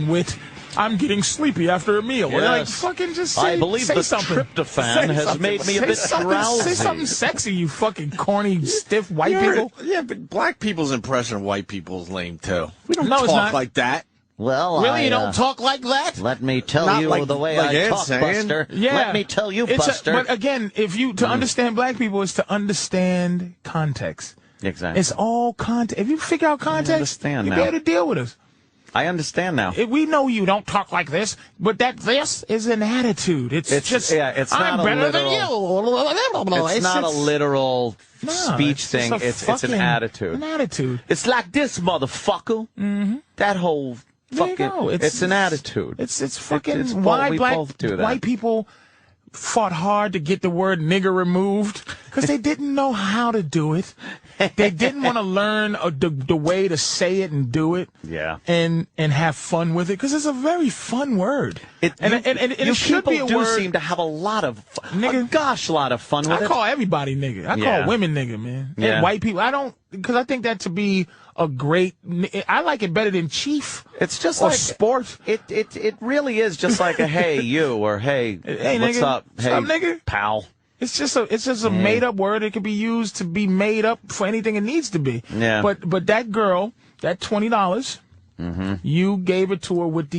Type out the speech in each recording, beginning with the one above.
with, I'm getting sleepy after a meal. Yes. Like, fucking just say, I believe say the something. tryptophan has made me a bit drowsy. Say something sexy, you fucking corny, stiff white people. Yeah, but black people's impression of white people is lame, too. We don't No, it's talk not. like that. Well, Really? You don't talk like that? Let me tell Not you like- the way like I Ed's talk, saying. Buster. Yeah. Let me tell you, Buster. But again, to understand black people is to understand context. Exactly. It's all context. If you figure out context, understand you'll now. be able to deal with us. I understand now. We know you don't talk like this, but this is an attitude. It's just, it's I'm not a better than literal. you. It's not a literal speech thing. It's an attitude. An attitude. It's like this, motherfucker. Mm-hmm. That whole There you fucking. go. It's an attitude. It's fucking it's why we black both do that. white people fought hard to get the word nigger removed because they didn't know how to do it. They didn't want to learn the way to say it and do it. Yeah. And have fun with it because it's a very fun word. You It should be a do word. seem to have a lot of Nigga. lot of fun with I it. call everybody nigga. I Yeah. call women nigga, man. Yeah. And white people. I don't, because I think that to be a great. I like it better than chief. It's just or like sport. It really is just like a hey you or hey, Hey, what's nigga. up? What's Hey up, nigga? pal. It's just a made up word. It can be used to be made up for anything it needs to be. Yeah. But that girl, that $20, you gave it to her with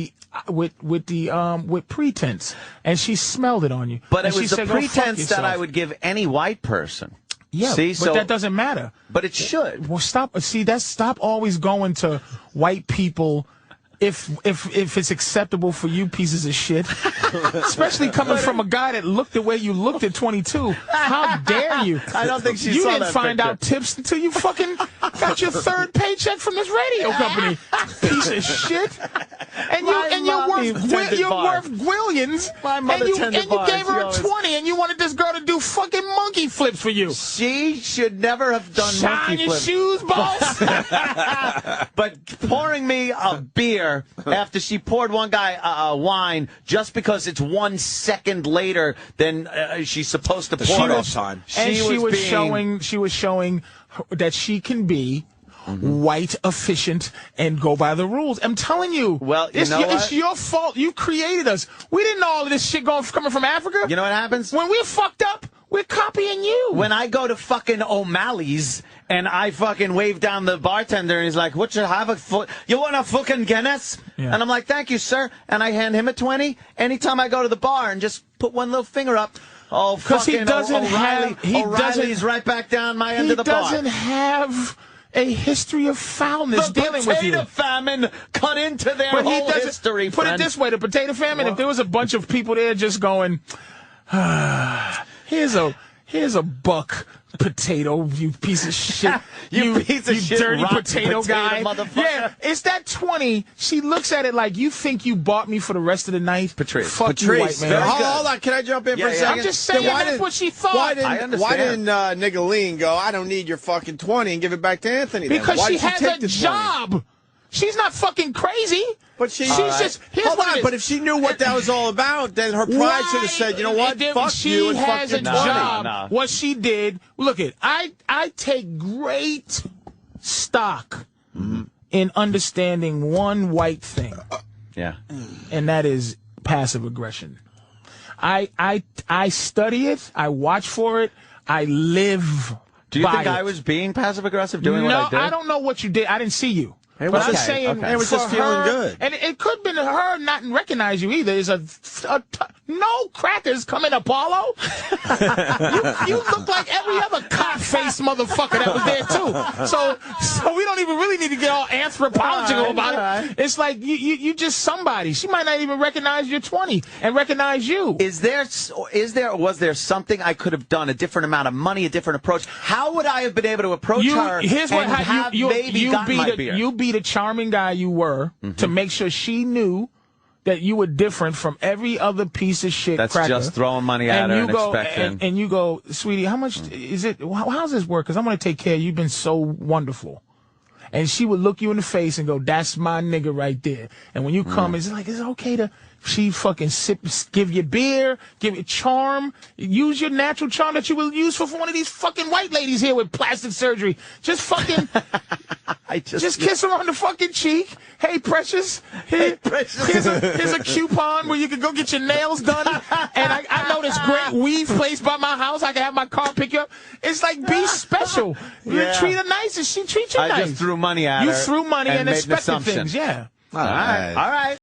pretense, and she smelled it on you. But and it was she the said, "Go fuck pretense that I yourself." would give any white person. Yeah, See, but so that doesn't matter. But it should. Well, stop always going to white people if it's acceptable for you pieces of shit. Especially coming from a guy that looked the way you looked at 22. How dare you? I don't think she You saw didn't that find picture. out tips until you fucking got your third paycheck from this radio company. Piece of shit. And you're worth gwillions. My mother and tended you bars. gave her She a always- 20 and you wanted this girl to do fucking monkey flips for you. She should never have done Shine monkey your flip. shoes, boss. But pouring me a beer after she poured one guy wine just because it's 1 second later than she's supposed to pour it. time. She was showing that she can be white, efficient, and go by the rules. I'm telling you. Well, you know it's what? your fault. You created us. We didn't know all of this shit coming from Africa. You know what happens? When we're fucked up, we're copying you. When I go to fucking O'Malley's and I fucking wave down the bartender and he's like, "What you have you want a fucking Guinness?" Yeah. And I'm like, "Thank you, sir." And I hand him a 20. Anytime I go to the bar and just put one little finger up, oh, because he fucking doesn't O'Reilly's right back down my end he of the bar. doesn't have a history of foulness The dealing with you. potato famine cut into their But he whole doesn't- history, Put friend. it this way, the potato famine, if there was a bunch of people there just going, here's a buck potato, you piece of shit. You piece of shit, dirty rotten potato potato guy. motherfucker. Yeah, it's that 20. She looks at it like, you think you bought me for the rest of the night? Patrice. Fuck you, white man. Hold on, can I jump in for a Yeah, second? I'm just saying Then that's what she thought. Why I didn't understand. Niggaleen go, "I don't need your fucking 20" and give it back to Anthony? Then? Because Why she did has take a the 20? job. She's not fucking crazy. But she's just, here's hold what it on. is. But if she knew what that was all about, then her pride should have said, "You know what? Fuck she you and fuck has your a 20." job. No. What she did, look it. I take great stock in understanding one white thing, Yeah. and that is passive aggression. I study it. I watch for it. I live. Do you by think it. I was being passive aggressive doing what No, I did? I don't know what you did. I didn't see you. But was I'm okay, saying, okay. It was for just feeling her, good. and it could have been her not recognize you either. Is no crackers coming, Apollo. you look like every other cock-faced motherfucker that was there too. So we don't even really need to get all anthropological about it. It's like you just somebody. She might not even recognize you're 20 and recognize you. Was there something I could have done, a different amount of money, a different approach? How would I have been able to approach her Here's what and have maybe gotten my beer? You be the charming guy you were to make sure she knew that you were different from every other piece of shit That's cracker. just throwing money at her and expecting. And you go, sweetie, how much is it? How's this work? Because I'm going to take care of you. You've been so wonderful. and she would look you in the face and go, "That's my nigga right there." And when you come, it's like, it's okay to. She fucking give you beer, give you charm, use your natural charm that you will use for one of these fucking white ladies here with plastic surgery. Just fucking, just kiss her on the fucking cheek. Hey, precious. Hey, precious. Here's a coupon where you can go get your nails done. And I know this great weave place by my house. I can have my car pick you up. It's like, be special. You treat her nice and she treats you nice. I just threw money at her. You threw money and expected things, yeah. All right. All right.